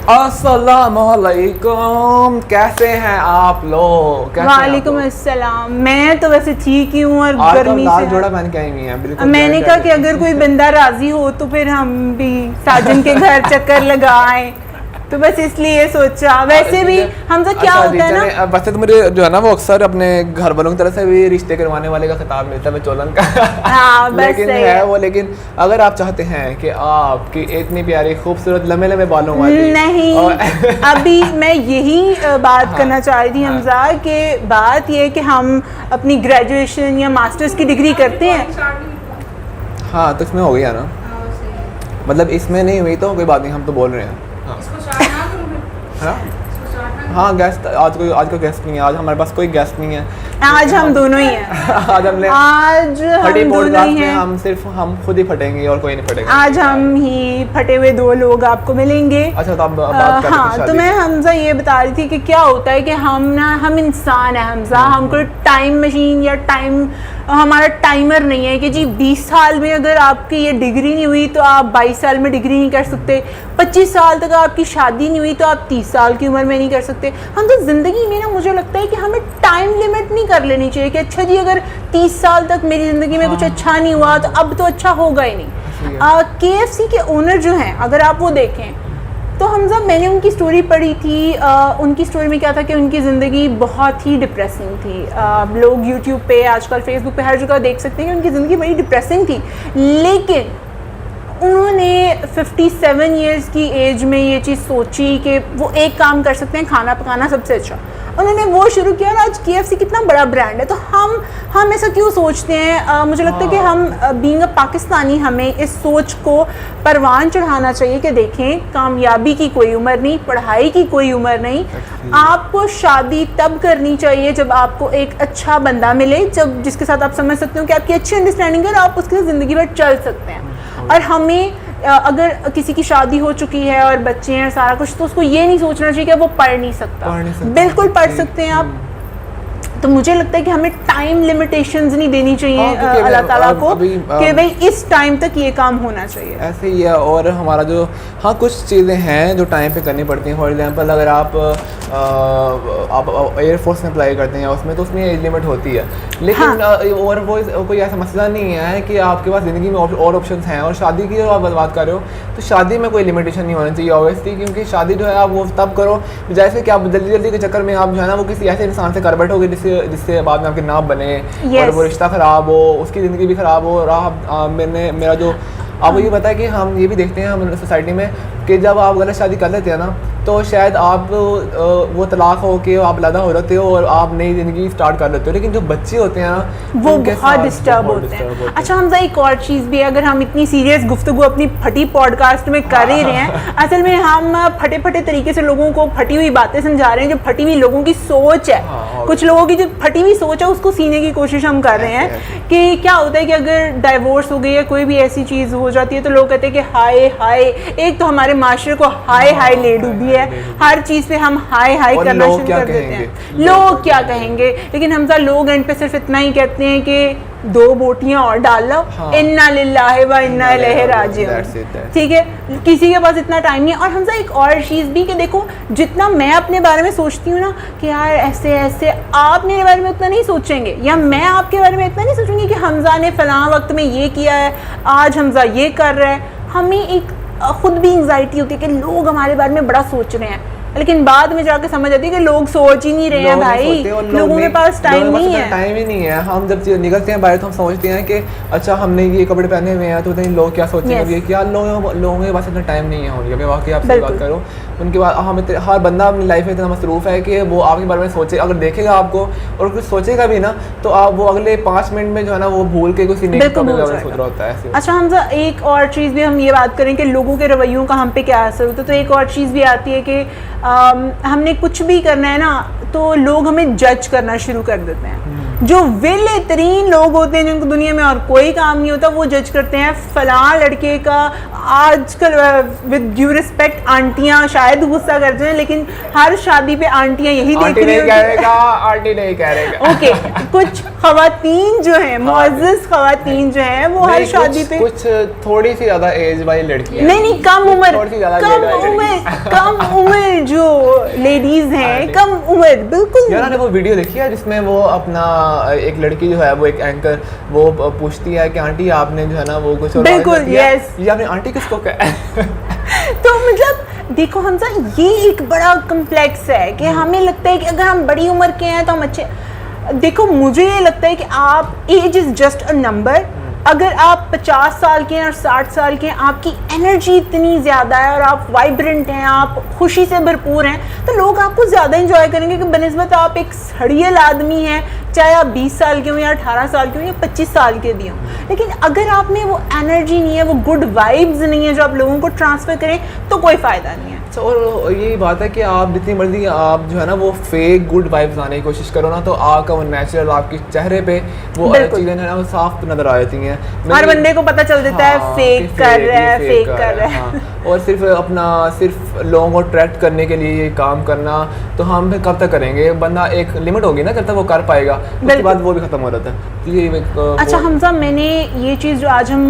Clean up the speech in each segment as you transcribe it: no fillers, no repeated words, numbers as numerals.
अस्सलामुअलैकुम, कैसे हैं आप लोग? वालेकुम अस्सलाम। मैं तो वैसे ठीक ही हूँ और गर्मी से जोड़ा पहन के आई हुई हैं बिल्कुल। मैंने कहा कि अगर कोई बंदा राजी हो तो फिर हम भी साजन के घर चक्कर लगाएं, तो बस इसलिए सोचा। वैसे भी हम तो क्या होता है ना, वैसे तो मुझे जो है ना वो अक्सर अपने घर वालों की तरफ से भी रिश्ते करवाने वाले का खिताब मिलता है चोलन का। हाँ, बस लेकिन सही है वो। लेकिन अगर आप चाहते हैं कि आपकी इतनी प्यारी खूबसूरत लंबे लंबे बालों वाली नहीं अभी मैं यही बात करना चाह रही थी हमजा कि बात ये है कि हम अपनी ग्रेजुएशन या मास्टर्स की डिग्री करते हैं। हाँ, तो इसमें हो गया ना, मतलब इसमें नहीं हुई तो कोई बात नहीं, हम तो बोल रहे हैं। हाँ गेस्ट आज कोई गेस्ट नहीं है, आज हमारे पास कोई गेस्ट नहीं है, आज हम दोनों ही हैं। आज हम दोनों ही हैं। हम खुद ही फटेंगे और कोई नहीं फटेगा। आज हम ही फटे हुए दो लोग आपको मिलेंगे। अच्छा, तो अब बात करते हैं। हाँ, तो मैं हमजा ये बता रही थी कि क्या होता है कि हम इंसान है हमजा, हमको टाइम मशीन या हमारा टाइमर नहीं है कि जी 20 साल में अगर आपकी ये डिग्री नहीं हुई तो आप 22 साल में डिग्री नहीं कर सकते, 25 साल तक आपकी शादी नहीं हुई तो आप 30 साल की उम्र में नहीं कर सकते। हम तो ज़िंदगी में ना, मुझे लगता है कि हमें टाइम लिमिट नहीं कर लेनी चाहिए कि अच्छा जी अगर 30 साल तक मेरी ज़िंदगी में कुछ अच्छा नहीं हुआ तो अब तो अच्छा होगा ही नहीं। KFC के ओनर जो हैं, अगर आप वो देखें तो हमजा, मैंने उनकी स्टोरी पढ़ी थी। उनकी स्टोरी में क्या था कि उनकी ज़िंदगी बहुत ही डिप्रेसिंग थी। लोग यूट्यूब पे, आजकल फेसबुक पे हर जगह देख सकते हैं कि उनकी ज़िंदगी बड़ी डिप्रेसिंग थी, लेकिन उन्होंने 57 इयर्स की एज में ये चीज़ सोची कि वो एक काम कर सकते हैं, खाना पकाना सबसे अच्छा। उन्होंने वो शुरू किया और आज KFC कितना बड़ा ब्रांड है। तो हम ऐसा क्यों सोचते हैं? मुझे लगता है कि हम बीइंग अ पाकिस्तानी हमें इस सोच को परवान चढ़ाना चाहिए कि देखें, कामयाबी की कोई उम्र नहीं, पढ़ाई की कोई उम्र नहीं। आपको शादी तब करनी चाहिए जब आपको एक अच्छा बंदा मिले, जब जिसके साथ आप समझ सकते हो कि आपकी अच्छी अंडरस्टैंडिंग है और आप उसके साथ ज़िंदगी भर चल सकते हैं। और हमें अगर किसी की शादी हो चुकी है और बच्चे हैं सारा कुछ, तो उसको ये नहीं सोचना चाहिए कि वो पढ़ नहीं सकता। बिल्कुल पढ़ सकते हैं आप। तो मुझे लगता है कि हमें टाइम लिमिटेशंस नहीं देनी चाहिए अल्लाह ताला को कि भाई इस टाइम तक ये काम होना चाहिए। ऐसे ही है। और हमारा जो कुछ चीज़ें हैं जो टाइम पे करनी पड़ती हैं। फॉर एग्जांपल अगर आप एयरफोर्स में अप्लाई करते हैं उसमें, तो उसमें एज लिमिट होती है, लेकिन और वो कोई ऐसा मसला नहीं है कि आपके पास ज़िंदगी में और ऑप्शंस हैं। और शादी की आप बात कर रहे हो तो शादी में कोई लिमिटेशन नहीं होनी चाहिए ऑब्वियसली, क्योंकि शादी जो है आप वो तब करो जैसे कि आप जल्दी के चक्कर में आप जो है ना वो किसी ऐसे इंसान से कर बैठोगे जिससे बाद में आपके नाम बने और वो रिश्ता ख़राब हो, उसकी ज़िंदगी भी ख़राब हो। और मेरा जो आपको ये पता है कि हम ये भी देखते हैं हम सोसाइटी में कि जब आप गलत शादी कर लेते हैं ना, तो शायद आप वो तलाक हो के आप अलग हो जाते हो और आप नई ज़िंदगी स्टार्ट कर लेते हो, लेकिन जो बच्चे होते हैं ना वो बहुत डिस्टर्ब होते हैं। अच्छा हमजा, एक और चीज़ भी है, अगर हम इतनी सीरियस गुफ्तगू अपनी फटी पॉडकास्ट में कर ही रहे हैं, असल में हम फटे तरीके से लोगों को फटी हुई बातें समझा रहे हैं, जो फटी हुई लोगों की सोच है। कुछ लोगों की जो फटी हुई सोच है उसको सीने की कोशिश हम कर रहे हैं कि क्या होता है कि अगर डाइवोर्स हो गई या कोई भी ऐसी चीज़ हो जाती है तो लोग कहते हैं कि हाय हाय। एक तो हमारे माशरे को हाय हाय ले डूबी है, हर चीज़ पे हम हाय हाय करना शुरू कर देते हैं। लोग क्या कहेंगे, लेकिन हमजा लोग एंड पे सिर्फ इतना ही कहते हैं कि 2 बोटियां और डाल लो, इन्ना लिल्लाहि व इन्ना इलैहि राजिऊन। ठीक है, किसी के पास इतना टाइम नहीं है। और हमजा एक और चीज़ भी कि देखो, जितना मैं अपने बारे में सोचती हूँ ना कि यार ऐसे ऐसे, आप मेरे बारे में उतना नहीं सोचेंगे, या मैं आपके बारे में इतना नहीं सोचूंगी कि हमजा ने फलां वक्त में ये किया है, आज हमजा ये कर रहा है। हमें एक खुद भी एंग्जाइटी होती है कि लोग हमारे बारे में बड़ा सोच रहे हैं, लेकिन बाद में जाके समझ आती है कि लोग सोच ही नहीं रहे हैं भाई, लोगों के पास टाइम नहीं है। टाइम ही नहीं है। हम जब निकलते हैं बाहर तो हम समझते हैं कि अच्छा हमने ये कपड़े पहने हुए हैं तो नहीं लोग क्या सोचेंगे। ये क्या लोगों के पास इतना टाइम नहीं है उनके, वाकई आपसे बात करो उनके बाद हम हर बंदा अपनी लाइफ में इतना मसरूफ़ है कि वो आपके बारे में सोचे, अगर देखेगा आपको और कुछ सोचेगा भी ना तो आप वो अगले 5 मिनट में जो है ना वो भूल के कुछ नहीं सोच रहा होता है। अच्छा हमजा, एक और चीज़ भी हम ये बात करें कि लोगों के रवैयों का हम पे क्या असर होता है, तो एक और चीज़ भी आती है कि हमने कुछ भी करना है ना तो लोग हमें जज करना शुरू कर देते हैं। जो वेले तरीन लोग होते हैं जिनको दुनिया में और कोई काम नहीं होता, वो जज करते हैं फलां लड़के का। आजकल विद ड्यू रिस्पेक्ट आंटियां शायद गुस्सा करते हैं, लेकिन हर शादी पे आंटियां यही देख रही होती आंटी नहीं कह रहेगा। ओके, कुछ खवातीन जो है, मुअज़्ज़ज़ खवातीन जो है, वो हर शादी पे कुछ थोड़ी सी ज़्यादा एज वाली लड़की नहीं कम लेडीज हैं कम उम्र, बिल्कुल। यार ने वो वीडियो देखी है जिसमें वो अपना एक लड़की जो है वो एक एंकर वो पूछती है कि आंटी आपने जो है ना वो कुछ बिल्कुल, यस, ये आपने आंटी किसको कहा? तो मतलब देखो हमजा, ये एक बड़ा कम्प्लेक्स है कि हमें लगता है कि अगर हम बड़ी उम्र के हैं तो हम अच्छे। देखो मुझे ये लगता है कि आप age is just a number. अगर आप 50 साल के हैं और 60 साल के हैं, आपकी एनर्जी इतनी ज़्यादा है और आप वाइब्रेंट हैं, आप खुशी से भरपूर हैं, तो लोग आपको ज़्यादा इंजॉय करेंगे कि बनिस्बत आप एक सड़ियल आदमी हैं, चाहे आप 20 साल के हों या 18 साल के हों या 25 साल के भी हों। लेकिन अगर आप में वो एनर्जी नहीं है, वो गुड वाइब्स नहीं है जो आप लोगों को ट्रांसफ़र करें, तो कोई फ़ायदा नहीं है। और यही बात है कि आप जितनी मर्जी आप जो है ना वो फेक गुड वाइब्स लाने की कोशिश करो ना, तो आपका वो नेचुरल आपके चेहरे पे वो अलग चीज़ें ना वो साफ नज़र आ जाती हैं। हर बंदे को पता चल जाता है फेक कर रहा है, फेक कर रहा है। और सिर्फ लोगों को अट्रैक्ट करने के लिए ये काम करना, तो हम फिर कब तक करेंगे? बंदा एक लिमिट होगी ना, जब तक वो कर पाएगा उसके बाद वो भी ख़त्म हो जाता है। अच्छा हमजा, मैंने ये चीज़ जो आज हम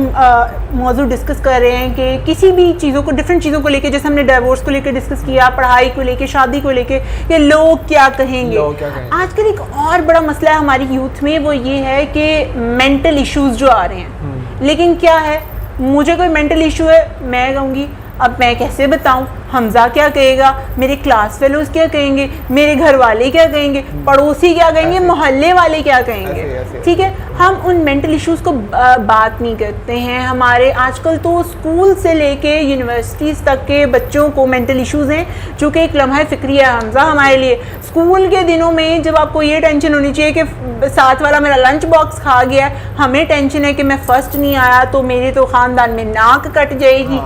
मौजू डिस्कस कर रहे हैं कि किसी भी चीज़ों को, डिफरेंट चीज़ों को लेके, जैसे हमने डिवोर्स को लेकर डिस्कस किया, पढ़ाई को लेके, शादी को लेके, ये लोग क्या कहेंगे। आजकल एक और बड़ा मसला है हमारी यूथ में, वो ये है कि मेंटल इश्यूज जो आ रहे हैं। लेकिन क्या है, मुझे कोई मेंटल इशू है, मैं कहूँगी अब मैं कैसे बताऊं, हमजा क्या कहेगा, मेरे क्लास फेलोज क्या कहेंगे, मेरे घर वाले क्या कहेंगे, पड़ोसी क्या कहेंगे, मोहल्ले वाले क्या कहेंगे। ठीक है, हम उन मेंटल इश्यूज़ को बात नहीं करते हैं। हमारे आजकल तो स्कूल से लेके यूनिवर्सिटीज़ तक के बच्चों को मेंटल इश्यूज़ हैं, जो कि एक लम्हा फ़िक्री है हमजा हमारे लिए। स्कूल के दिनों में जब आपको ये टेंशन होनी चाहिए कि साथ वाला मेरा लंच बॉक्स खा गया, हमें टेंशन है कि मैं फ़र्स्ट नहीं आया तो मेरे तो ख़ानदान में नाक कट जाएगी।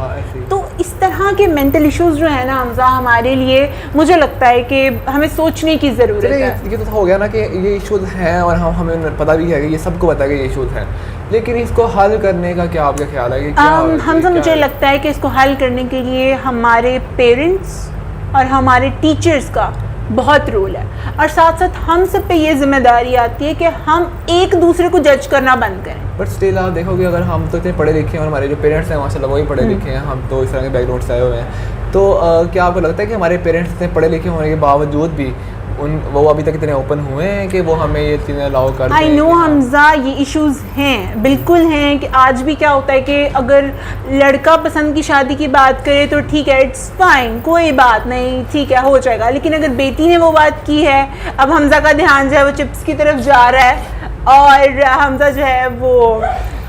तो इस तरह के मेंटल इश्यूज़ जो है ना हमजा, हमारे लिए मुझे लगता है कि हमें सोचने की ज़रूरत है। ये तो हो गया ना कि ये इश्यूज़ हैं और हमें पता भी है कि ये सबको पता है कि ये इश्यूज़ हैं, लेकिन इसको हल करने का क्या आपका ख्याल है? हमजा, मुझे लगता है कि इसको हल करने के लिए हमारे पेरेंट्स और हमारे टीचर्स का बहुत रोल है, और साथ साथ हम सब पे ये जिम्मेदारी आती है कि हम एक दूसरे को जज करना बंद करें। बट स्टिल आप देखोगे, अगर हम तो इतने पढ़े लिखे हैं और हमारे जो पेरेंट्स हैं माशाल्लाह वही पढ़े लिखे हैं, हम तो इस तरह के बैकग्राउंड से आए हुए हैं, तो क्या आपको लगता है कि हमारे पेरेंट्स इतने पढ़े लिखे होने के बावजूद भी वो अभी तक इतने ओपन हुए हैं कि वो हमें ये चीज़ें अलाउ करते हैं? आई नो हमजा, ये इश्यूज़ हैं, बिल्कुल हैं। कि आज भी क्या होता है कि अगर लड़का पसंद की शादी की बात करे तो ठीक है, इट्स फाइन, कोई बात नहीं, ठीक है, हो जाएगा। लेकिन अगर बेटी ने वो बात की है, अब हमजा का ध्यान जो है वो चिप्स की तरफ जा रहा है और हमजा जो है वो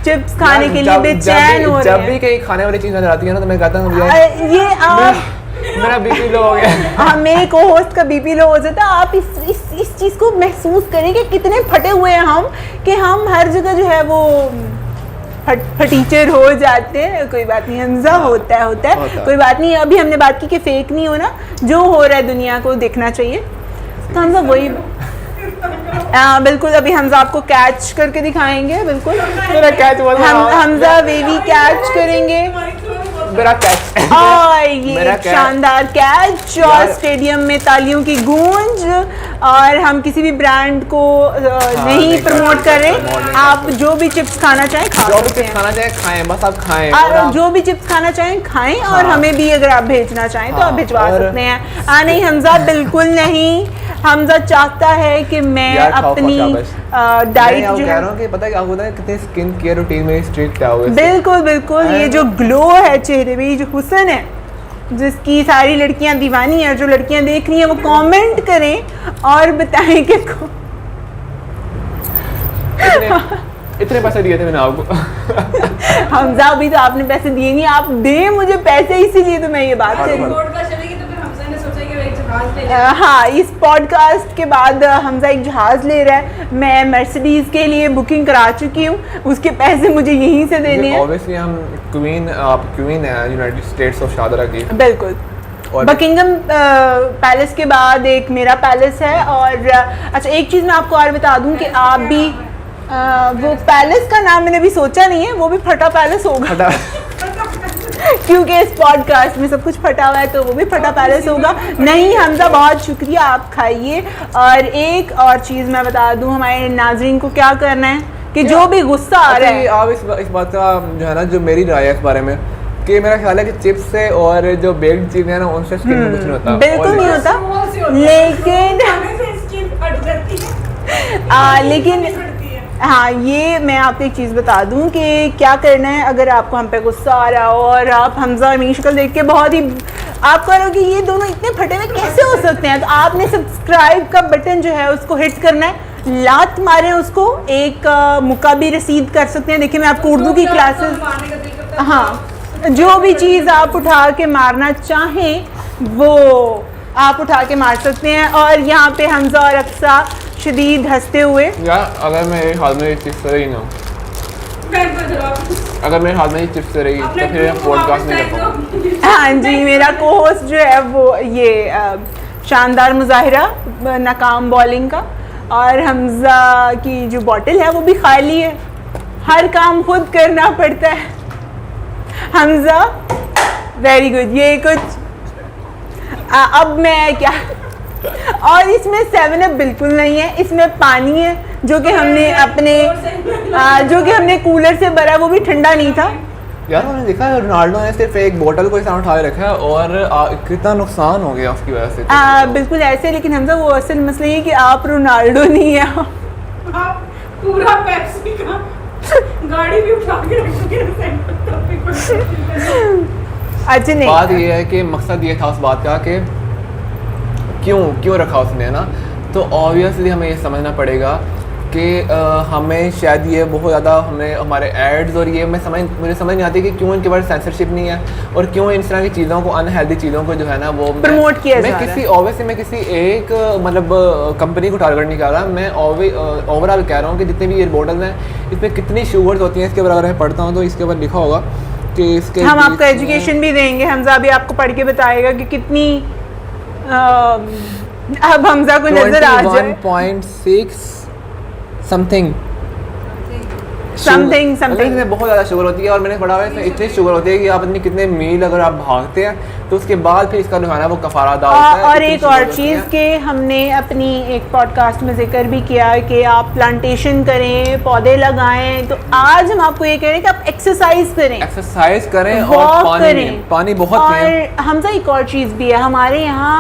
चिप्स खाने के लिए बेचैन हो रहे हैं। जब भी कहीं खाने वाली चीज़ नजर आती है ना, तो मैं कहता हूँ ये आप मेरा बीपी लो हो गया। हाँ, मेरे को होस्ट का बीपी लो हो जाता है। आप इस चीज़ को महसूस करें कि कितने फटे हुए हैं हम, कि हम हर जगह जो है वो फटीचर हो जाते हैं। कोई बात नहीं हमजा, होता है कोई बात नहीं। अभी हमने बात की कि फेक नहीं होना, जो हो रहा है दुनिया को देखना चाहिए। तो हमजा वही बिल्कुल, अभी हमजा आपको कैच करके दिखाएंगे। बिल्कुल मेरा कैच हमजा बेबी कैच करेंगे, मेरा कैच और ये शानदार कैच, और स्टेडियम में तालियों की गूंज। और हम किसी भी ब्रांड को नहीं प्रमोट कर रहे, आप जो भी चिप्स खाना चाहें खा सकते हैं, जो भी चिप्स खाना चाहें खाएं, बस आप खाएं, और जो भी चिप्स खाना चाहें खाएं। और हमें भी अगर आप भेजना चाहें तो आप भिजवा सकते हैं। नहीं हमजा, बिल्कुल नहीं। हमजा चाहता है कि मैं अपनी डाइट जो कह रहा हूं कि पता है क्या होता है, कितने स्किन केयर रूटीन में स्ट्रिक्ट क्या हुआ है। बिल्कुल, ये जो ग्लो है चेहरे पे, ये जो हुस्न है, जिसकी सारी लड़कियां दीवानी हैं, जो लड़कियां देख रही हैं वो कमेंट करें और बताएं कि इतने पैसे दिए थे मैंने आपको। हमजा, अभी तो आपने पैसे दिए नहीं, आप दें मुझे पैसे, इसीलिए तो मैं ये बात कर रही हूँ। हाँ, इस पॉडकास्ट के बाद हमजा एक जहाज़ ले रहा है। मैं मर्सिडीज़ के लिए बुकिंग करा चुकी हूँ, उसके पैसे मुझे यहीं से देने हैं। ऑब्वियसली हम आप क्वीन है यूनाइटेड स्टेट्स ऑफ शादरा की। बिल्कुल। बकिंगम पैलेस के बाद एक मेरा पैलेस है। और अच्छा, एक चीज़ मैं आपको और बता दूँ कि आप भी वो पैलेस का नाम मैंने अभी सोचा नहीं है, वो भी फटा पैलेस होगा। क्योंकि इस पॉडकास्ट में सब कुछ फटा हुआ है, तो वो भी फटा पैलेस होगा। नहीं हमजा, बहुत शुक्रिया, आप खाइए। और एक और चीज़ मैं बता दूं हमारे नाज़रीन को क्या करना है, कि जो भी गुस्सा आ रहा है, आप इस बात का जो है ना, जो मेरी राय है इस बारे में, कि मेरा ख्याल है कि चिप्स से और जो बेक्ड चीज़ें हैं ना उनसे स्किन में कुछ नहीं होता। बिल्कुल नहीं होता, लेकिन हाँ, ये मैं आपको एक चीज़ बता दूं कि क्या करना है अगर आपको हम पे गुस्सा आ रहा हो और आप हमजा और मेरी शक्ल देख के बहुत ही आप करोगे ये दोनों इतने फटे हुए कैसे हो सकते हैं, तो आपने सब्सक्राइब का बटन जो है उसको हिट करना है, लात मारें उसको, एक मुका भी रसीद कर सकते हैं। देखिए मैं आपको उर्दू की क्लासेस, हाँ, जो भी चीज़ आप उठा के मारना चाहें वो आप उठा के मार सकते हैं। और यहाँ पे हमजा और अक्सा शदीद हंसते हुए, यार अगर मेरे हाथ में ये चिप्स रही ना, अगर मेरे हाथ में ये चिप्स रही तो फिर पॉडकास्ट नहीं कर पाऊंगा। हाँ जी, मेरा को-होस्ट जो है वो ये शानदार मुजाहिरा नाकाम बॉलिंग का, और हमजा की जो बॉटल है वो भी खाली है, हर काम खुद करना पड़ता है। हमजा वेरी गुड, ये कुछ अब मैं क्या, और इसमें 7 अप बिल्कुल नहीं है, इसमें पानी है जो कि हमने कूलर से भरा, वो भी ठंडा नहीं था। यार मैंने देखा है रोनाल्डो ने सिर्फ एक बोतल को इस तरह उठाए रखा है और कितना नुकसान हो गया उसकी वजह से। बिल्कुल ऐसे, लेकिन हमजा वो असल मसला ये है कि आप रोनाल्डो नहीं है, आप पूरा पेप्सी का गाड़ी भी उठा के रख सके। अच्छा नहीं, बात ये है कि मकसद ये था उस बात का कि क्यों रखा उसने ना, तो ऑब्वियसली हमें ये समझना पड़ेगा कि हमें शायद ये बहुत ज़्यादा हमें हमारे एड्स और ये मुझे समझ नहीं आती कि क्यों इनके बारे सेंसरशिप नहीं है और क्यों इस तरह की चीज़ों को, अनहेल्दी चीज़ों को जो है ना वो प्रमोट किया जा रहा है। मैं किसी एक मतलब कंपनी को टारगेट नहीं कर रहा, मैं ओवरऑल कह रहा हूँ कि जितने भी ये बोटल्स हैं इसमें कितनी शुगर्स होती हैं, इसके ऊपर अगर मैं पढ़ता हूँ तो इसके ऊपर लिखा होगा कि इसके हम आपको एजुकेशन भी देंगे, हमजा भी आपको पढ़ के बताएगा कि कितनी अब हमजा को नजर आ जाए 21.6 समथिंग इसमें बहुत ज़्यादा शुगर होती है, और मैंने पढ़ा हुआ है इसमें इतनी शुगर होती है कि आप अपनी कितने मील अगर आप भागते हैं तो उसके बाद फिर इसका जो है ना वो कफारा अदा होता है। और एक और चीज़ के हमने अपनी एक पॉडकास्ट में जिक्र भी किया कि आप प्लांटेशन करें, पौधे लगाएं, तो आज हम आपको ये कह रहे हैं कि आप एक्सरसाइज करें और पानी बहुत पिएं। और हमजा एक और चीज़ भी है, हमारे यहाँ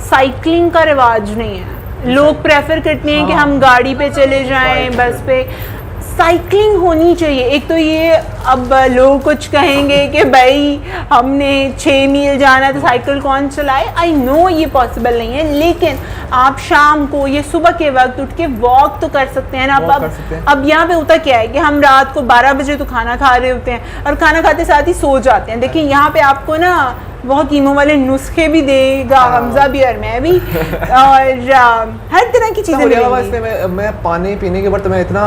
साइकिलिंग का रिवाज नहीं है, लोग प्रेफर करते हैं कि हम गाड़ी पे चले जाएं, बस पे। साइकिलिंग होनी चाहिए। एक तो ये अब लोग कुछ कहेंगे कि भाई हमने 6 मील जाना है तो साइकिल कौन चलाए, आई नो ये पॉसिबल नहीं है, लेकिन आप शाम को ये सुबह के वक्त उठ के वॉक तो कर सकते हैं ना। अब यहाँ पे होता क्या है कि हम रात को 12 बजे तो खाना खा रहे होते हैं और खाना खाते साथ ही सो जाते हैं। देखिए यहाँ पे आपको ना बहुत कीमों वाले नुस्खे भी देगा हमजा भी और मैं भी, और हर तरह की चीज़ें मिलेंगी। मैं पानी पीने के ऊपर तो मैं इतना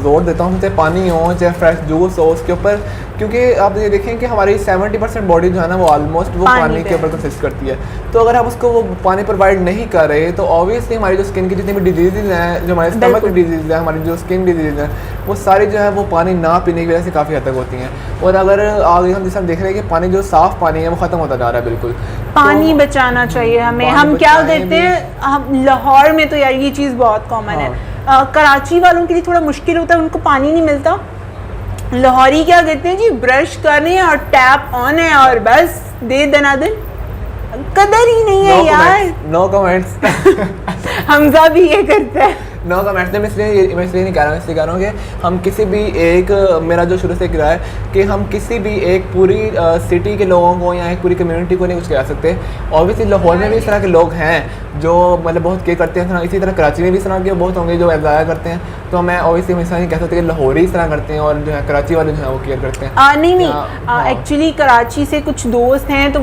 जोर देता हूँ, चाहे पानी हो चाहे फ्रेश जूस हो उसके ऊपर, क्योंकि आप ये देखें कि हमारी 70% बॉडी जो है ना वो ऑलमोस्ट वो पानी के ऊपर कंसिस्ट करती है। तो अगर आप उसको वो पानी प्रोवाइड नहीं कर रहे तो ऑब्वियसली हमारी जो स्किन की जितनी भी डिजीज़ हैं, जो हमारे स्टमक की डिजीज़ है, हमारी जो स्किन डिजीज़ है, वो सारी जो है वो पानी ना पीने की वजह से काफ़ी हद तक होती हैं। और अगर आगे हम जैसे हम देख रहे हैं कि पानी जो साफ़ पानी है वो ख़त्म होता जा रहा है बिल्कुल, पानी बचाना चाहिए हमें। हम क्या करते हैं, हम लाहौर में तो यार ये चीज़ बहुत कॉमन है, कराची वालों के लिए थोड़ा मुश्किल होता है, उनको पानी नहीं मिलता। लाहौरी क्या करते हैं जी, ब्रश कर रहे हैं और टैप ऑन है और बस दे दनादन, कदर ही नहीं है यार। नो कमेंट्स हमजा भी ये करता है। No comments. मैं इसलिए नहीं कह रहा हूँ, इसलिए कह रहा हूँ कि हम किसी भी एक, मेरा जो शुरू से गिरा है कि हम किसी भी एक पूरी सिटी के लोगों को या एक पूरी कम्युनिटी को नहीं कुछ कह सकते। ऑब्वियसली लाहौर में भी इस तरह के लोग हैं जो मतलब बहुत केयर करते हैं, इसी तरह कराची में भी इस तरह के बहुत होंगे जो एजाया करते हैं। तो मैं ऑब्वियसली हमेशा नहीं कह सकते कि लाहौरी इस तरह करते हैं और जो है कराची वाले जो है वो केयर करते हैं। नहीं, एक्चुअली कराची से कुछ दोस्त हैं तो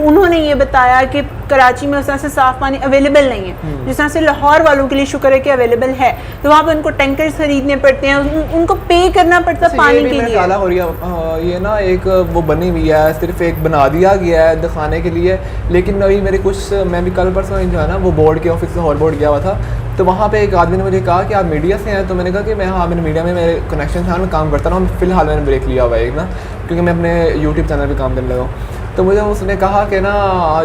उन्होंने ये बताया कि कराची में उस तरह से साफ़ पानी अवेलेबल नहीं है, जिस तरह से लाहौर वालों के लिए शुक्र है कि अवेलेबल है। तो वहाँ पे उनको टैंकर्स खरीदने पड़ते हैं, उनको पे करना पड़ता है पानी के लिए। काला हो रही है ये ना, एक वो बनी हुई है, सिर्फ एक बना दिया गया है दिखाने के लिए। लेकिन अभी मेरे कुछ, मैं भी कल परसों जो है ना वो बोर्ड के ऑफिस से लाहौर बोर्ड गया हुआ था, तो वहाँ पे एक आदमी ने मुझे कहा कि आप मीडिया से हैं। तो मैंने कहा कि मैं हाँ, मैंने मीडिया में मेरे कनेक्शन था, मैं काम करता रहा हूँ। फ़िलहाल मैंने ब्रेक लिया हुआ है एक ना, क्योंकि मैं अपने यूट्यूब चैनल पे काम करने लगा हूँ। तो मुझे उसने कहा कि ना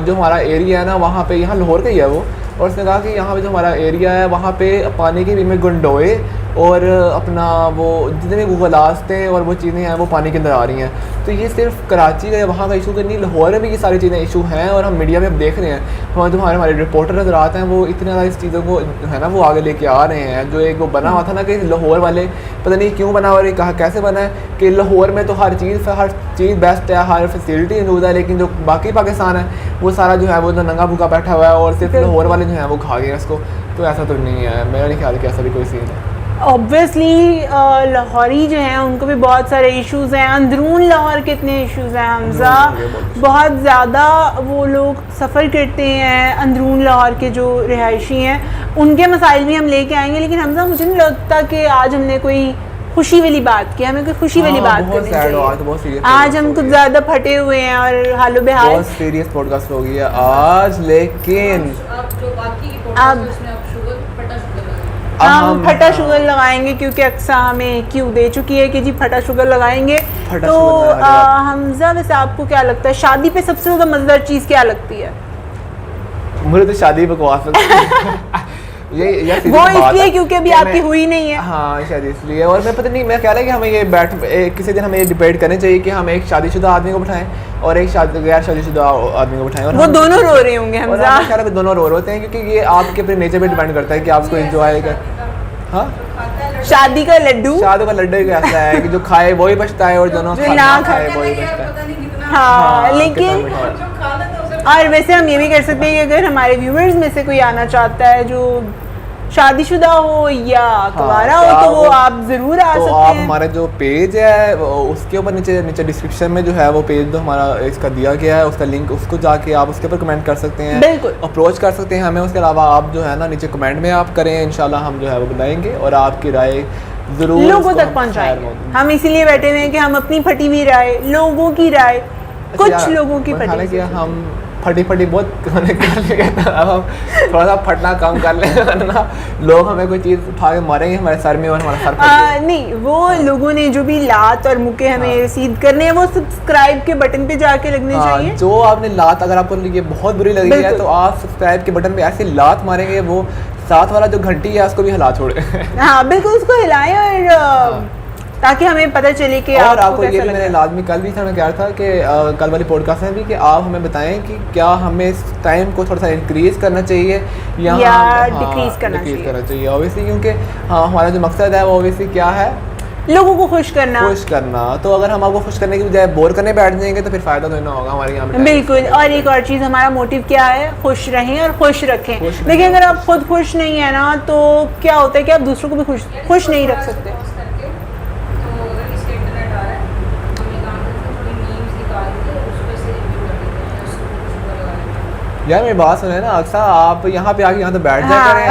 जो हमारा एरिया है ना वहाँ पे, यहाँ लाहौर का ही है वो, और उसने कहा कि यहाँ पे जो हमारा एरिया है वहाँ पे पानी की भी में गुंडोए और अपना वो जितने भी गलास थे और वो चीज़ें हैं वो पानी के अंदर आ रही हैं। तो ये सिर्फ कराची का वहाँ का इशू का नहीं, लाहौर में भी ये सारी चीज़ें इशू हैं और हम मीडिया में अब देख रहे हैं। हमारे रिपोर्टर हज़रात हैं वो इतने ज़्यादा इस चीज़ों को है ना वो आगे लेके आ रहे हैं। जो एक वो बना हुआ था ना कि लाहौर वाले पता नहीं क्यों बना हुआ, कहा कैसे बना है कि लाहौर में तो हर चीज़ बेस्ट है, हर फैसिलिटी मौजूद है, लेकिन जो बाकी पाकिस्तान है वो सारा जो है वो नंगा भूखा बैठा हुआ है और सिर्फ लाहौर वाले जो हैं वो खा गए इसको। तो ऐसा तो नहीं है, मेरा नहीं ख्याल कि ऐसा भी कोई सीन है। ऑब्वियसली लाहौरी जो हैं उनको भी बहुत सारे इश्यूज़ हैं। अंदरून लाहौर के इतने इश्यूज़ हैं हमजा, बहुत ज़्यादा वो लोग सफ़र करते हैं। अंदरून लाहौर के जो रिहायशी हैं उनके मसाइल भी हम लेके आएंगे, लेकिन हमजा मुझे नहीं लगता कि आज हमने कोई खुशी वाली बात की, हमें कोई खुशी वाली बात करनी चाहिए। आज हम कुछ ज़्यादा फटे हुए हैं और हालो बेहाल, बहुत सीरियस पॉडकास्ट हो गया आज। लेकिन हम फटा शुगर लगाएंगे क्योंकि अक्सा हमें क्यों दे चुकी है कि जी फटा शुगर लगाएंगे। तो हमजा वैसे आपको क्या लगता है शादी पे सबसे ज़्यादा मज़ेदार चीज़ क्या लगती है? मुझे तो शादी बकवास लगती है ये वो इसलिए क्योंकि अभी आपकी हुई नहीं है। हाँ शायद इसलिए। और मैं पता नहीं, मैं ख्याल है कि हमें ये किसी दिन हमें ये डिबेट करनी चाहिए कि हम एक शादीशुदा आदमी को बिठाएं और एक गैर शादीशुदा आदमी को बिठाएं। और वो दोनों रो रहे होंगे हमजा। ख्याल है दोनों रो रहे होते हैं क्योंकि ये आपके अपने नेचर पे डिपेंड करता है कि आप उसको एंजॉय कर। हाँ शादी का लड्डू कैसा है कि जो खाए वही बचता है और जो ना खाए वही बचता है। हाँ लेकिन और वैसे हम ये भी कर सकते हैं कि अगर हमारे व्यूअर्स में से कोई आना चाहता है जो शादीशुदा हो या कुंवारा हो तो वो आप ज़रूर आ सकते हैं। आप हमारा जो पेज है उसके ऊपर नीचे डिस्क्रिप्शन में जो है वो पेज जो हमारा इसका दिया गया है उसका लिंक, उसको जाके आप उसके ऊपर कमेंट कर सकते हैं, बिल्कुल अप्रोच कर सकते हैं हमें। उसके अलावा आप जो है ना नीचे कमेंट में आप करें, इंशाल्लाह हम जो है वो बुलाएंगे और आपकी राय ज़रूर लोगों तक पहुँचाएंगे। हम इसीलिए बैठे हुए हैं कि हम अपनी फटी हुई राय, लोगों की राय, कुछ लोगों की फटी, हम फटी बहुत अब हम थोड़ा सा फटना कम कर लें ना लोग हमें कोई चीज़ उठा के मारेंगे हमारे सर में और हमारा सर नहीं। वो लोगों ने जो भी लात और मुक्के हमें रिसीव करने हैं वो सब्सक्राइब के बटन पे जाके लगने चाहिए। जो आपने लात अगर आपको ये बहुत बुरी लगी है तो आप सब्सक्राइब के बटन पे ऐसे लात मारेंगे वो साथ वाला जो घंटी है उसको भी हिला छोड़े। हाँ बिल्कुल उसको हिलाएं और ताकि हमें पता चले कि और आपको ये भी मैंने लाजमी कल भी था मैं कह रहा था कि कल वाली पॉडकास्ट में भी कि आप हमें बताएं कि क्या हमें इस टाइम को थोड़ा सा इंक्रीज करना चाहिए या डिक्रीज करना चाहिए ऑब्वियसली, क्योंकि हाँ हमारा जो मकसद है वो ऑब्वियसली क्या है लोगों को खुश करना। तो अगर हम आपको खुश करने की बजाय बोर करने बैठ जाएंगे तो फिर फायदा तो ना होगा हमारे यहाँ पे। बिल्कुल। और एक और चीज़ हमारा मोटिव क्या है, खुश रहें और खुश रखें। लेकिन अगर आप खुद खुश नहीं है ना तो क्या होता है कि आप दूसरों को भी खुश नहीं रख सकते। यार मेरी बात सुने ना अक्सा, आप यहाँ पे आके यहाँ तो बैठ जाया करें।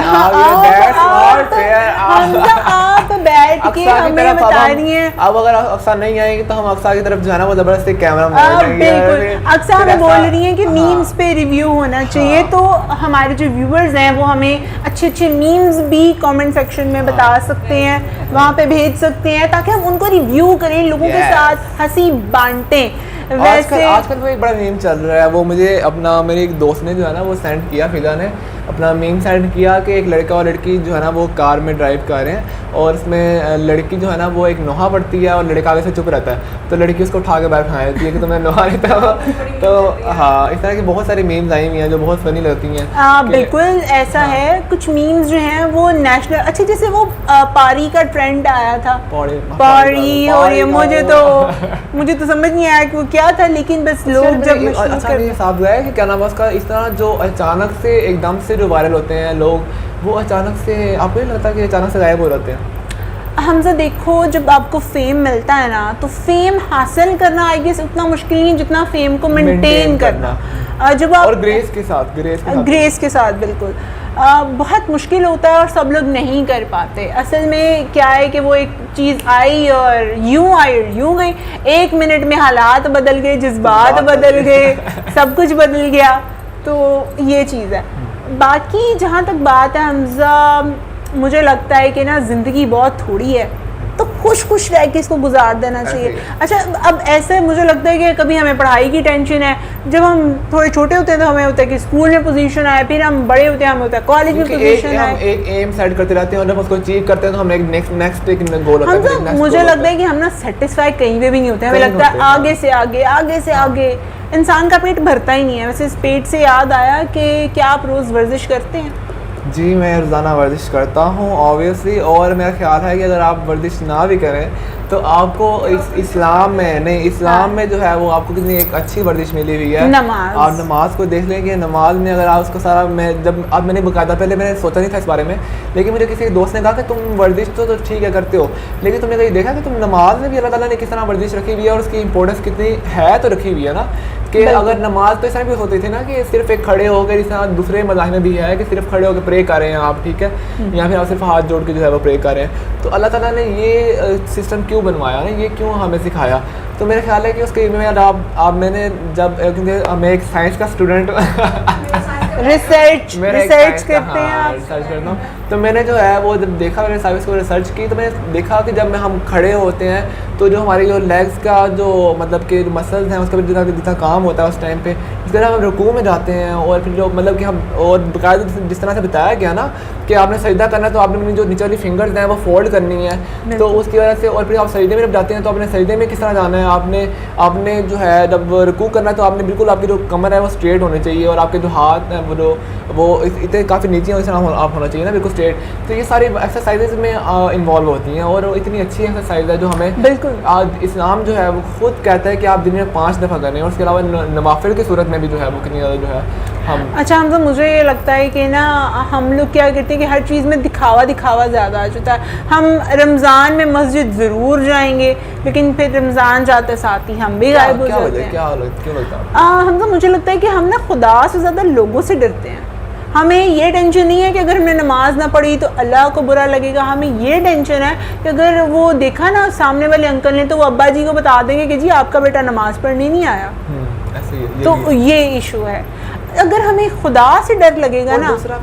आप बैठ के हमें बता रही हैं। अब अगर अक्सा नहीं आएंगे तो हम अक्सा की तरफ जो है ना वो जबरदस्ती कैमरा बिल्कुल अक्सा हमें बोल रही हैं कि मीम्स पे रिव्यू होना चाहिए। तो हमारे जो व्यूअर्स हैं वो हमें अच्छे अच्छे मीम्स भी कमेंट सेक्शन में बता सकते हैं, वहाँ पे भेज सकते हैं ताकि हम उनको रिव्यू करें, लोगों के साथ हंसी बांटें। वैसे आजकल तो एक बड़ा मीम चल रहा है, वो मुझे अपना मेरे एक दोस्त ने जो है ना वो सेंड किया, फिजा ने अपना मीम सेंड किया कि एक लड़का और लड़की जो है ना वो कार में ड्राइव कर रहे हैं और उसमें लड़की जो है ना वो एक नोहा पड़ती है और लड़का आगे से चुप रहता है तो लड़की उसको उठा के बाहर खा देती है कि तुम्हें नोहा नहीं था। तो हाँ इस तरह की बहुत सारी मीम्स आई हुई हैं जो बहुत फनी लगती हैं। बिल्कुल ऐसा है। कुछ मीम्स जो हैं वो नेशनल, अच्छा जैसे वो पारी का ट्रेंड आया था, पारी, और ये मुझे तो समझ नहीं आया कि वो क्या था, लेकिन बस लोग जब साफ गया कि क्या नाम है उसका, इस तरह जो अचानक से एकदम से जो वायरल होते हैं लोग, वो अचानक से आपको नहीं लगता कि अचानक से गायब हो जाते हैं? हमसे देखो जब आपको फेम मिलता है ना तो फेम हासिल करना आई गेस उतना मुश्किल नहीं जितना फेम को मेंटेन करना। जब आप और ग्रेस के साथ बिल्कुल बहुत मुश्किल होता है और सब लोग नहीं कर पाते। असल में क्या है कि वो एक चीज़ आई और यूं गई, 1 मिनट में हालात बदल गए, जज्बात बदल गए, सब कुछ बदल गया। तो ये चीज़ है। बाकी जहाँ तक बात है हमजा, मुझे लगता है कि ना ज़िंदगी बहुत थोड़ी है तो खुश खुश रह के इसको गुजार देना चाहिए। अच्छा, अब ऐसे मुझे लगता है कि कभी हमें पढ़ाई की टेंशन है, जब हम थोड़े छोटे होते हैं तो हमें होता है कि स्कूल में पोजीशन आए, फिर हम बड़े होते हैं हमें होता है कॉलेज में पोजीशन आए, हम एक एम सेट करते रहते हैं और जब उसको अचीव करते हैं तो हम एक नेक्स्ट एक गोल होता है। हम मुझे लगता है कि हम ना सेटिस्फाई कहीं पे भी नहीं होते, हमें लगता है आगे से आगे, आगे से आगे। इंसान का पेट भरता ही नहीं है। वैसे इस पेट से याद आया कि क्या आप रोज़ वर्जिश करते हैं? जी, मैं रोज़ाना वर्जिश करता हूँ ऑब्वियसली, और मेरा ख्याल है कि अगर आप वर्जिश ना भी करें तो आपको इस्लाम में जो है वो आपको कितनी एक अच्छी वर्जिश मिली हुई है। नमाज, आप नमाज को देख लें कि नमाज में अगर आप उसको सारा, मैंने बकायदा, पहले मैंने सोचा नहीं था इस बारे में, लेकिन मुझे किसी दोस्त ने कहा कि तुम वर्जिश तो ठीक है करते हो, लेकिन तुमने कहीं देखा कि तुम नमाज में भी अल्लाह ताला ने किस तरह वर्जिश रखी हुई है और उसकी इंपॉर्टेंस कितनी है तो रखी हुई है ना, कि अगर नमाज तो इस तरह भी होती थी ना कि सिर्फ एक खड़े होकर, इस तरह दूसरे मज़ाहिब में भी है कि सिर्फ खड़े होकर प्रे कर रहे हैं आप, ठीक है, या फिर आप सिर्फ हाथ जोड़ के जो है वो प्रे कर रहे हैं। तो अल्लाह ताला ने ये सिस्टम क्यों बनवाया ना, ये क्यों हमें सिखाया? तो मेरा ख्याल है कि उसके में आप मैंने जब, क्योंकि मैं एक साइंस का स्टूडेंट रिसर्च करते हैं आप? रिसर्च करता हूँ, तो मैंने जो है वो जब देखा, मैंने साइंस को रिसर्च की, तो मैंने देखा कि जब हम खड़े होते हैं तो जो हमारी जो लेग्स का जो मतलब कि मसल्स हैं उसका भी जितना काम होता है उस टाइम पे, इस तरह हम रुकू में जाते हैं और फिर जो मतलब कि हम, और बाकायदा जिस तरह से बताया गया ना कि आपने सजदा करना है तो आपने अपनी जो नीचे वाली फिंगर्स हैं वो फोल्ड करनी है, तो उसकी वजह से, और फिर आप सजदे में जब जाते हैं तो आपने सजदे में किस तरह जाना है, आपने जो है जब रुकू करना है तो आपने बिल्कुल, आपकी जो कमर है वो स्ट्रेट होनी चाहिए और आपके जो हाथ हैं वो इतने काफ़ी नीचे इस तरह आप होना चाहिए ना, बिल्कुल स्ट्रेट। तो ये सारी एक्सरसाइजेज में इन्वॉल्व होती हैं और इतनी अच्छी एक्सरसाइज है जो हमें बिल्कुल आज इस्लाम जो है वो खुद कहता है कि आप दिन में 5 दफ़ा करें, और उसके अलावा नवाफिल की सूरत में भी जो है वो कितनी ज़्यादा जो है हम। अच्छा, हम तो, मुझे ये लगता है कि ना हम लोग क्या करते हैं कि हर चीज़ में दिखावा ज़्यादा आ जाता है। हम रमज़ान में मस्जिद ज़रूर जाएंगे, लेकिन फिर रमज़ान जाते साथ ही हम भी गायब हो जाते हैं। क्यों लगता है? हम तो, मुझे लगता है कि हम ना खुदा से ज़्यादा लोगों से डरते हैं। हमें ये टेंशन नहीं है कि अगर हमने नमाज ना पढ़ी तो अल्लाह को बुरा लगेगा, हमें ये टेंशन है कि अगर वो देखा ना सामने वाले अंकल ने तो वो अब्बा जी को बता देंगे कि जी आपका बेटा नमाज पढ़ने नहीं आया। तो ये इशू है। अगर हमें खुदा से डर लगेगा ना, दूसरा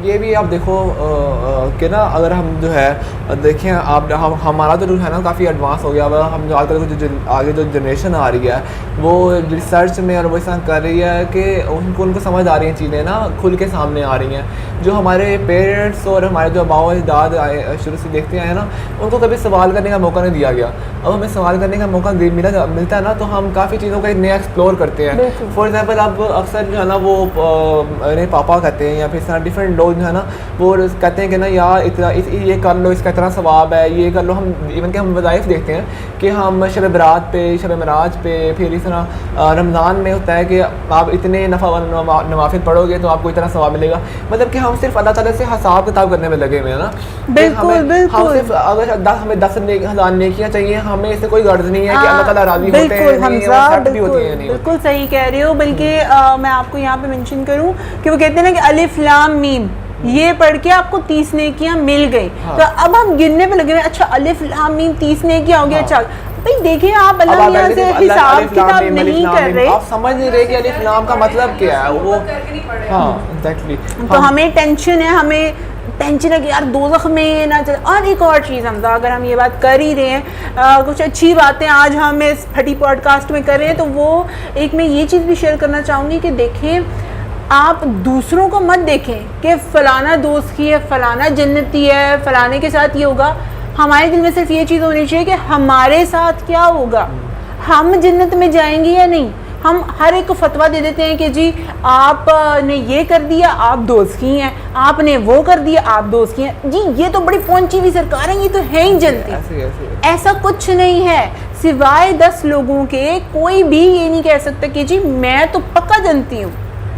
ये भी आप देखो कि ना, अगर हम जो है देखें आप, हमारा तो जो है ना काफ़ी एडवांस हो गया। हम जो आजकल जो आगे जो जनरेशन आ रही है वो रिसर्च में और वो ऐसा कर रही है कि उनको समझ आ रही हैं चीज़ें ना, खुल के सामने आ रही हैं। जो हमारे पेरेंट्स और हमारे जो बाबा अजदाद शुरू से देखते आए ना, उनको कभी सवाल करने का मौका नहीं दिया गया। अब हमें सवाल करने का मौका मिलता है ना, तो हम काफ़ी चीज़ों का नया एक्सप्लोर करते हैं। फॉर एग्जाम्पल, अब अक्सर जो है ना वो मेरे पापा कहते हैं या फिर इस तरह डिफरेंट लोग जो है ना वो कहते हैं कि ना यार इतना ये कर लो, इसका इतना सवाब है, ये कर लो। हम इवन के हम वज़ाइफ देखते हैं कि हम शब बरात पे, शब मराज पे, फिर इस तरह रमज़ान में होता है कि आप इतने नवाफिल पढ़ोगे तो आपको इतना सवाब मिलेगा। मतलब कि हम सिर्फ अल्लाह ताला से हिसाब किताब करने में लगे हुए हैं ना। बिल्कुल हम सिर्फ अगर हमें 10,000 नेकियां चाहिए, हमें इससे कोई गर्ज नहीं है कि अल्लाह ताला राज़ी होते हैं। बिल्कुल सही कह रहे हो। बल्कि मैं आपको यहाँ पे मेंशन करूँ कि वो कहते हैं ना कि अलिफ लाम मीम, ये पढ़ के आपको 30 नेकियां मिल गई। तो अब हम गिनने पे लगे हुए, अच्छा अलिफ लाम मीम 30 नेकियां हो गई। अच्छा भाई देखिए, आप अल्लाह यहाँ से हिसाब किताब नहीं कर रहे, आप समझ नहीं रहे कि अलिफ लाम का मतलब क्या है वो। हाँ एग्जैक्टली। तो हमें टेंशन है, कि यार दोज़ख में ना चले। और एक और चीज़, हमजा अगर हम ये बात कर ही रहे हैं, कुछ अच्छी बातें आज हम इस फटी पॉडकास्ट में कर रहे हैं, तो वो एक मैं ये चीज़ भी शेयर करना चाहूँगी कि देखें, आप दूसरों को मत देखें कि फ़लाना दोस्त की है, फ़लाना जन्नती है, फ़लाने के साथ ये होगा। हमारे दिल में सिर्फ ये चीज़ होनी चाहिए कि हमारे साथ क्या होगा, हम जन्नत में जाएंगे या नहीं। हम हर एक को फतवा दे देते हैं कि जी आपने ये कर दिया, आप दोस्त की हैं, आपने वो कर दिया, आप दोस्त की हैं। जी ये तो बड़ी पहुंची हुई सरकार है, ये तो है ही जनती। ऐसा कुछ नहीं है, सिवाय 10 लोगों के कोई भी ये नहीं कह सकता कि जी मैं तो पक्का जनती हूँ।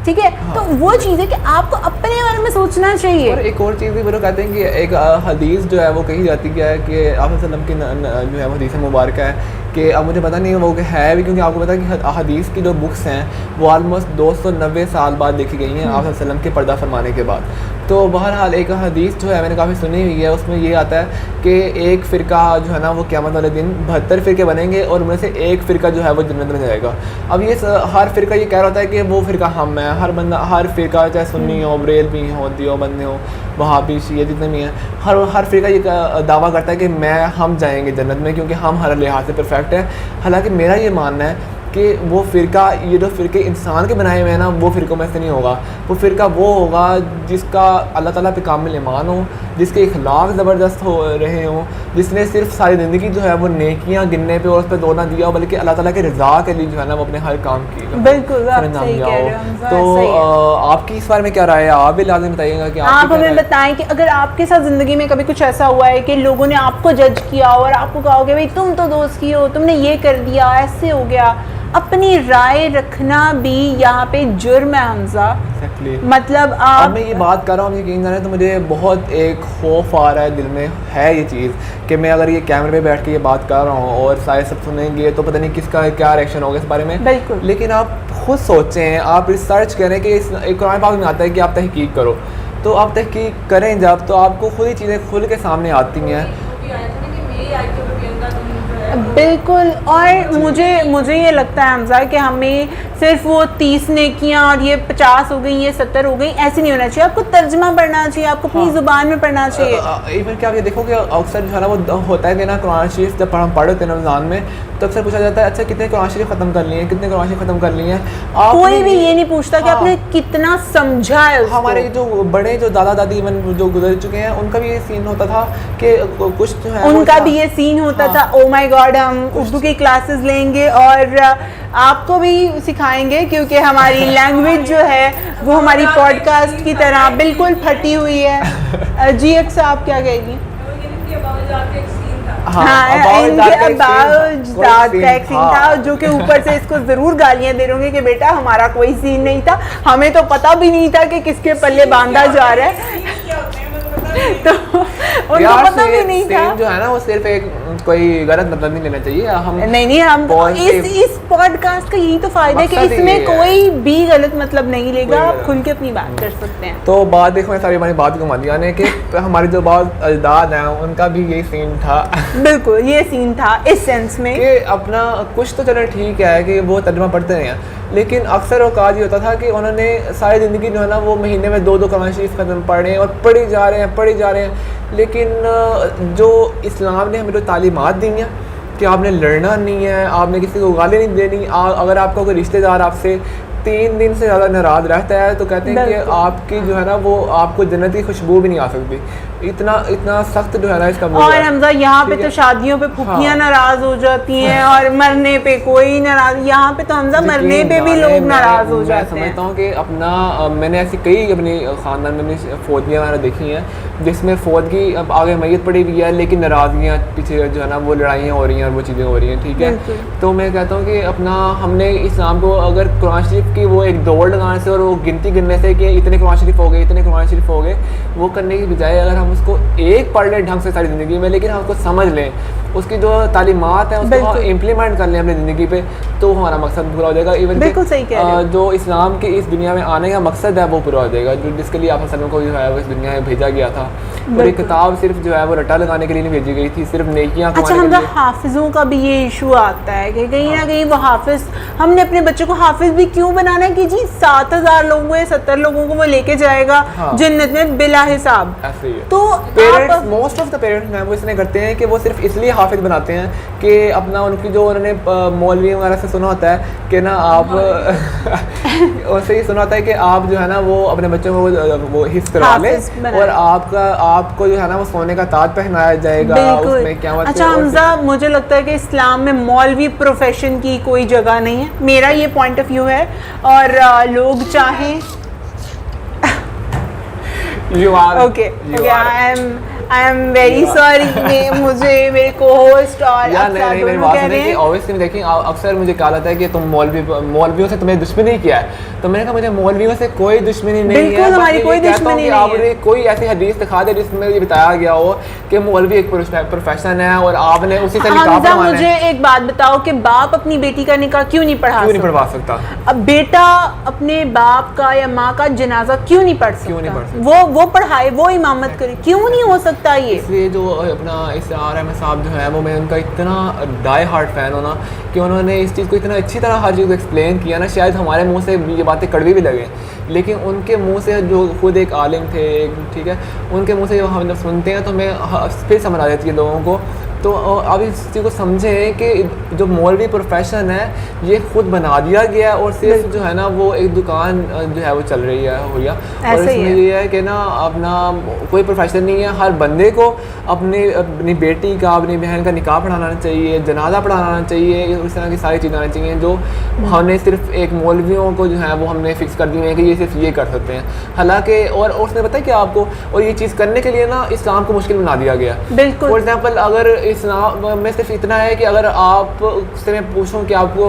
ठीक है। हाँ। तो वो चीज़ है कि आपको अपने बारे में सोचना चाहिए। और एक और चीज़ भी वो कहते हैं कि एक हदीस जो है वो कही जाती है कि आप वसल्लम की जो है हदीस मुबारक है कि अब मुझे पता नहीं वो है भी, क्योंकि आपको पता है कि हदीस की जो बुक्स हैं वो ऑलमोस्ट 290 साल बाद लिखी गई हैं आप वसल्लम के पर्दा फरमाने के बाद। तो बहरहाल एक हदीस जो है मैंने काफ़ी सुनी हुई है, उसमें ये आता है कि एक फ़िरका जो है ना वो क़यामत वाले दिन 72 फ़िरके बनेंगे और उनमें से एक फ़िरका जो है वो जन्नत में जाएगा। अब ये हर फ़िरका ये कह रहा होता है कि वो फ़िरका हम है, हर बंदा हर फ़िरका चाहे सुन्नी हो, बरेलवी हो, देवबंदी हो, वहाबी, शिया जितने भी हैं, हर फ़िरका ये दावा करता है कि हम जाएंगे जन्नत में क्योंकि हम हर लिहाज से परफेक्ट है। हालांकि मेरा ये मानना है कि वो फ़िरका, ये जो फ़िरके इंसान के बनाए हुए हैं ना, वो फ़िरकों में से नहीं होगा। वो फ़िरका वो होगा जिसका अल्लाह ताला पे कामिल ईमान हो, जिसके इखलाक ज़बरदस्त हो रहे हों, जिसने सिर्फ सारी ज़िंदगी जो है वो नेकियां गिनने पे और उस पर दौड़ ना दिया हो, बल्कि अल्लाह ताला के रज़ा के लिए जो है ना वो अपने हर काम की बिल्कुल आप सही कह रहे हो। तो आपकी इस बारे में क्या राय है? आप भी लाज़िम बताइएगा कि आप हमें बताएं कि अगर आपके साथ ज़िंदगी में कभी कुछ ऐसा हुआ है कि लोगों ने आपको जज किया और आपको कहा कि भाई तुम तो दोस्त की हो, तुमने ये कर दिया, ऐसे हो गया। अपनी राय रखना भी यहाँ पे जुर्म है हमजा। मतलब अब मैं ये बात कर रहा हूँ, यकीन जाने तो मुझे बहुत एक खौफ आ रहा है, दिल में है ये चीज़ कि मैं अगर ये कैमरे पे बैठ के ये बात कर रहा हूँ और सारे सब सुनेंगे तो पता नहीं किसका क्या रिएक्शन होगा इस बारे में। बिल्कुल। लेकिन आप खुद सोचें, आप रिसर्च करें कि एक कुरान पाक में आता है कि आप तहकीक करो, तो आप तहकीक करें जब, तो आपको खुद ही चीज़ें खुल के सामने आती हैं। बिल्कुल। और मुझे ये लगता है हमजा कि हमें सिर्फ वो 30 नेकियां और ये 50 हो गई, ये 70 हो गई, ऐसे नहीं होना चाहिए। आपको तर्जमा पढ़ना चाहिए, आपको अपनी ज़ुबान में पढ़ना चाहिए। इवन क्या आप ये देखो कि अक्सर जो है ना वो होता है कि ना कुरान शरीफ जब हम पढ़ते हैं रमज़ान में तो अक्सर पूछा जाता है अच्छा कितने कुरान शरीफ ख़त्म कर लिए हैं, कितने कुरान शरीफ ख़त्म कर लिए हैं। कोई भी ये नहीं पूछता कि आपने कितना समझा है उसको। हमारे जो बड़े जो दादा दादी इवन जो गुजर चुके हैं उनका भी ये सीन होता था कि कुछ जो है उनका भी ये सीन होता था। ओ माय गॉड, हम उर्दू की क्लासेस लेंगे और आपको भी सिखाएंगे क्योंकि हमारी लैंग्वेज जो है वो हमारी पॉडकास्ट की तरह बिल्कुल फटी हुई है। जी अक्सर आप क्या कहेगी? हाँ, इनके अबाउट का एक सीन था जो कि ऊपर से इसको जरूर गालियां दे रहे कि बेटा हमारा कोई सीन नहीं था, हमें तो पता भी नहीं था कि किसके पल्ले बांधा जा रहा है। तो उनको पता भी नहीं था। जो है ना वो सिर्फ एक कोई गलत मतलब नहीं लेना चाहिए। हम हम इस पॉडकास्ट का यही तो फायदा है कि इसमें कोई भी गलत मतलब नहीं लेगा, आप खुल के अपनी बात कर सकते हैं। तो बात देखो मैं सारी हमारी बात घुमा दिया ने कि हमारे जो बहुत अजदाद हैं उनका भी यही सीन था। बिल्कुल ये सीन था इस सेंस में कि अपना कुछ तो चलो ठीक है कि वो तर्जुमा पढ़ते रहे हैं, लेकिन अक्सर औकात ये होता था कि उन्होंने सारी ज़िंदगी जो है ना वो महीने में 2-2 कुरान शरीफ ख़त्म पढ़े और पढ़े जा रहे हैं। लेकिन जो इस्लाम ने हमें जो तालीमात दी हैं कि आपने लड़ना नहीं है, आपने किसी को गाली नहीं देनी, अगर आपका कोई रिश्तेदार आपसे 3 दिन से ज़्यादा नाराज़ रहता है तो कहते हैं कि आपकी जो है ना वो आपको जन्नत की खुशबू भी नहीं आ सकती। इतना सख्त जो है ना इसका। और हमजा यहाँ पे तो शादियों पे फुफियाँ नाराज हो जाती हैं और मरने पे कोई नाराज, यहाँ पे तो हमजा मरने पे भी लोग नाराज हो जाते हैं। मैं समझता हूँ कि अपना मैंने ऐसी कई अपनी ख़ानदान में अपनी फौजियाँ मैंने देखी हैं जिसमें फौजी अब आगे मैयत पड़ी हुई है लेकिन नाराज़गियाँ पीछे जो है ना वो लड़ाइयाँ हो रही हैं और वो चीज़ें हो रही हैं। ठीक है, तो मैं कहता हूँ कि अपना हमने इस्लाम को अगर कुरान शरीफ की वो एक दौड़ लगाने से और वो गिनती गिनने से कि इतने कुरान शरीफ हो गए, इतने कुरान शरीफ हो गए, वो करने की बजाय अगर हम उसको एक पढ़ लें ढंग से सारी ज़िंदगी में, लेकिन हम उसको समझ लें, उसकी जो तालीमात है उसको इम्प्लीमेंट कर लें अपनी ज़िंदगी पे, तो हमारा मकसद पूरा हो जाएगा। इवन बिल्कुल सही कह रहे हो। जो इस्लाम के इस दुनिया में आने का मकसद है वो पूरा हो जाएगा, जो जिसके लिए आप वसल्लम को जो है वो इस दुनिया में भेजा गया था। और ये किताब सिर्फ जो है वो रटा लगाने के लिए नहीं भेजी गई थी, सिर्फ नेकियां अच्छा, हम हाफिज़ों का भी ये इशू आता है कि कहीं ना कहीं वो हाफिज़, हमने अपने बच्चों को हाफिज़ भी क्यों बनाना है कि जी 7000 लोगों या 70 लोगों को वो लेके जाएगा जन्नत में बिला हिसाब। ऐसे ही तो parents, most of the parents वो इसलिए करते हैं कि वो सिर्फ इसलिए हाफिज़ बनाते हैं कि अपना उनकी जो उन्होंने मौलवी वगैरह से सुना होता है कि ना आप उनसे ही सुना होता है कि आप जो है ना वो अपने बच्चों को वो हिफ्ज़ करवा लें और आपको जो है ना वो सोने का ताज पहनाया जाएगा उसमें क्या। अच्छा हमजा, मुझे लगता है कि इस्लाम में मौलवी प्रोफेशन की कोई जगह नहीं है, मेरा ये पॉइंट ऑफ व्यू है। और लोग चाहें You are. Okay You okay are. I am very sorry मुझे मेरे को होस्ट और यार नहीं अफसार नहीं, मेरी दोनों बात कह सुनिए रहे कि हैं ऑब्वियसली देखिए अक्सर मुझे कहा जाता है कि तुम मौलवियों से तुम्हें दुश्मनी क्या है, तो मैंने कहा मुझे मौलवियों से कोई दुश्मनी नहीं है। बिल्कुल, बस हमारी ये कोई कहता हूँ दुश्मनी कि नहीं आपने है। कोई ऐसी हदीस दिखा दे जिसमें ये बताया गया हो कि मौलवी एक प्रोफेशन है और आपने उसी से निकाह हमजा पढ़वाना मुझे है। एक बात बताओ कि बाप अपनी बेटी का निकाह क्यों नहीं पढ़ा क्यों नहीं सकता? पढ़वा सकता? अब बेटा अपने बाप का या माँ का जनाजा क्यों नहीं पढ़ क्यों नहीं सकता? पढ़ वो पढ़ाए, वो इमामत करे, क्यों नहीं हो सकता ये? इसलिए जो अपना इस RM साहब जो है वो मैं उनका इतना डाई हार्ट फ़ैन हूँ ना कि उन्होंने इस चीज़ को इतना अच्छी तरह हर चीज़ को एक्सप्लेन किया ना, शायद हमारे मुंह से ये बातें कड़वी भी लगे, लेकिन उनके मुंह से जो खुद एक आलिम थे, ठीक है, उनके मुंह से जब हम जब सुनते हैं तो मैं फिर समझ आ जाती है लोगों को। तो अब इस चीज़ को समझें कि जो मौलवी प्रोफेशन है ये खुद बना दिया गया है और सिर्फ जो है ना वो एक दुकान जो है वो चल रही है हुआ। और ऐसे ही इसमें है। ये है कि ना अपना कोई प्रोफेशन नहीं है, हर बंदे को अपनी बेटी का, अपनी बहन का निकाह पढ़ाना चाहिए, जनाजा पढ़ाना चाहिए, इस तरह की सारी चीज़ें आनी चाहिए जो हमने सिर्फ एक मौलवियों को जो है वो हमने फिक्स कर दी है कि ये सिर्फ ये कर सकते हैं। हालांकि और उसने बताया कि आपको और ये चीज़ करने के लिए ना इस्लाम को मुश्किल बना दिया गया। बिल्कुल। फॉर एग्जाम्पल अगर इस्लाम में सिर्फ इतना है कि अगर आप उससे मैं पूछूं कि आपको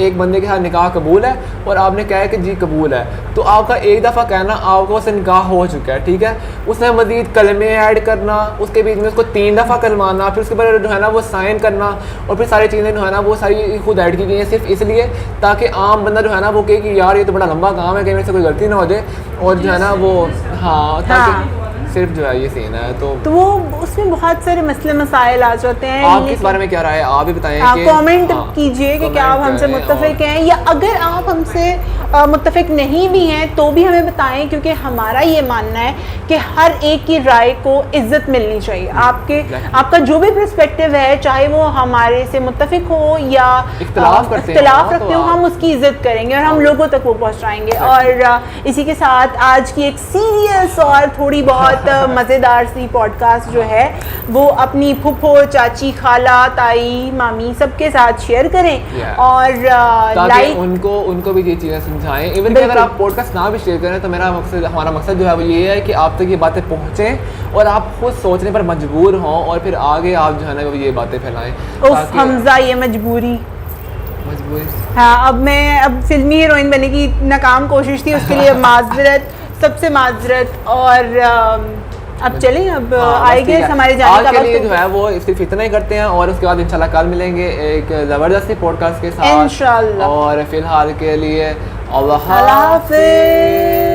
एक बंदे के साथ निकाह कबूल है और आपने कहा है कि जी कबूल है, तो आपका एक दफ़ा कहना आपका उससे निकाह हो चुका है, ठीक है। उसने मज़ीद कलमे ऐड करना, उसके बीच में उसको 3 दफ़ा कलमाना, फिर उसके बाद जो है ना वो साइन करना और फिर सारी चीज़ें जो है ना वो सारी खुद ऐड की गई हैं सिर्फ इसलिए ताकि आम बंदा जो है ना वो कहे कि यार ये तो बड़ा लंबा काम है, कहीं मेरे से कोई गलती ना हो जाए और जो है ना वो हाँ ताकि सिर्फ जो है ये सीन है। तो वो उसमें बहुत सारे मसले मसाइल आ जाते हैं। आप इस बारे में क्या राय है, आप भी बताएं कि कमेंट हाँ, कीजिए कि क्या आप comment हमसे करें मुत्तफिक और- हैं या अगर आप हमसे मुत्तफिक नहीं भी हैं तो भी हमें बताएं, क्योंकि हमारा ये मानना है कि हर एक की राय को इज्जत मिलनी चाहिए। आपका जो भी पर्सपेक्टिव है, चाहे वो हमारे से मुत्तफिक हो या इख्तिलाफ करते इख्तिलाफ हो, रखते तो हो, हम उसकी इज्जत करेंगे और हम हाँ। लोगों तक वो पहुंचाएंगे। और इसी के साथ आज की एक सीरियस और थोड़ी बहुत मज़ेदार सी पॉडकास्ट जो है वो अपनी फूफो, चाची, खाला, ताई, मामी सबके साथ शेयर करें Yeah. और ताकि लाइक उनको भी ये चीज़ें समझाएं। इवन कि बिल्कुल। अगर आप पॉडकास्ट ना भी शेयर करें तो हमारा मकसद जो है वो ये है कि आप तक ये बातें पहुँचें और आप खुद सोचने पर मजबूर हों और फिर आगे आप जो है ना वो ये बातें फैलाएं। उफ हमजा ये मजबूरी। मजबूरी हाँ, अब फिल्मी हीरोइन बनने की नाकाम कोशिश थी, उसके लिए माजरत, सबसे माजरत। और अब चलें, अब आएंगे हमारे जाने आज का के लिए वक्त जो है वो सिर्फ इतना ही करते हैं और उसके बाद इंशाल्लाह कल मिलेंगे एक ज़बरदस्ती पॉडकास्ट के साथ इंशाल्लाह। और फिलहाल के लिए अल्लाह अल्लाह हाफिज़।